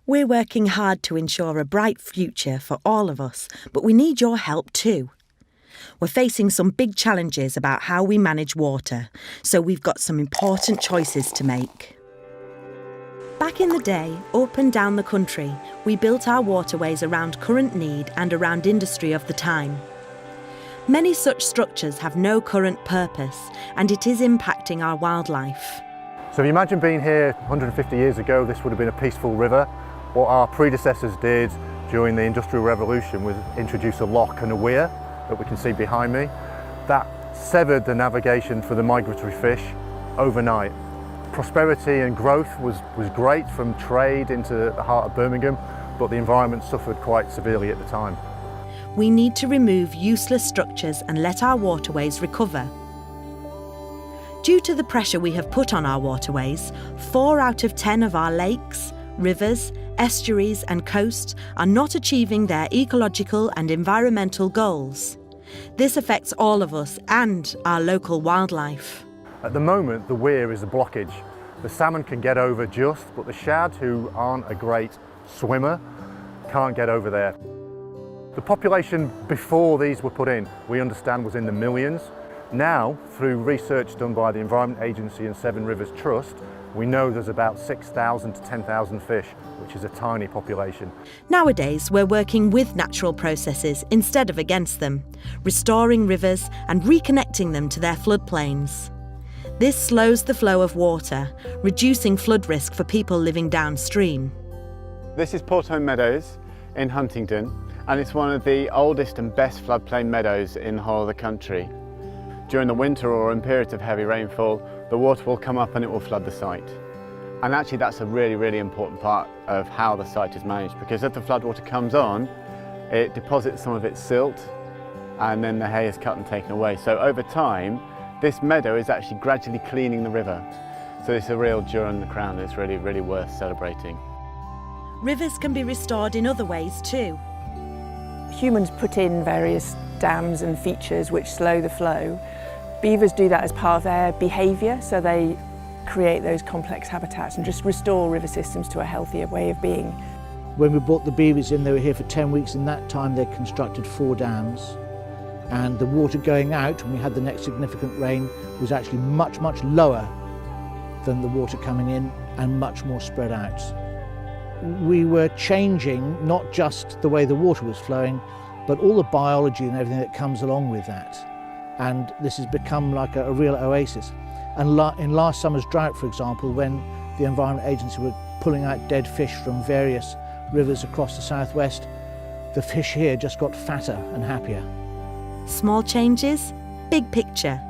We're working hard to ensure a bright future for all of us, but we need your help too. We're facing some big challenges about how we manage water, so we've got some important choices to make. Back in the day, up and down the country, we built our waterways around current need and around industry of the time. Many such structures have no current purpose, and it is impacting our wildlife. So if you imagine being here 150 years ago, this would have been a peaceful river. What our predecessors did during the Industrial Revolution was introduce a lock and a weir that we can see behind me. That severed the navigation for the migratory fish overnight. Prosperity and growth was great from trade into the heart of Birmingham, but the environment suffered quite severely at the time. We need to remove useless structures and let our waterways recover. Due to the pressure we have put on our waterways, 4 out of 10 of our lakes, rivers, estuaries and coasts are not achieving their ecological and environmental goals. This affects all of us and our local wildlife. At the moment, the weir is a blockage. The salmon can get over just, but the shad, who aren't a great swimmer, can't get over there. The population before these were put in, we understand, was in the millions. Now, through research done by the Environment Agency and Seven Rivers Trust, we know there's about 6,000 to 10,000 fish, which is a tiny population. Nowadays, we're working with natural processes instead of against them, restoring rivers and reconnecting them to their floodplains. This slows the flow of water, reducing flood risk for people living downstream. This is Porthole Meadows in Huntingdon, and it's one of the oldest and best floodplain meadows in the whole of the country. During the winter or in periods of heavy rainfall, the water will come up and it will flood the site. And actually that's a really, really important part of how the site is managed, because as the floodwater comes on, it deposits some of its silt and then the hay is cut and taken away. So over time, this meadow is actually gradually cleaning the river. So it's a real jewel in the crown. It's really, really worth celebrating. Rivers can be restored in other ways too. Humans put in various dams and features which slow the flow. Beavers do that as part of their behaviour, so they create those complex habitats and just restore river systems to a healthier way of being. When we brought the beavers in, they were here for 10 weeks. In that time, they constructed 4 dams. And the water going out, when we had the next significant rain, was actually much, much lower than the water coming in and much more spread out. We were changing not just the way the water was flowing, but all the biology and everything that comes along with that. And this has become like a real oasis. And in last summer's drought, for example, when the Environment Agency were pulling out dead fish from various rivers across the southwest, the fish here just got fatter and happier. Small changes, big picture.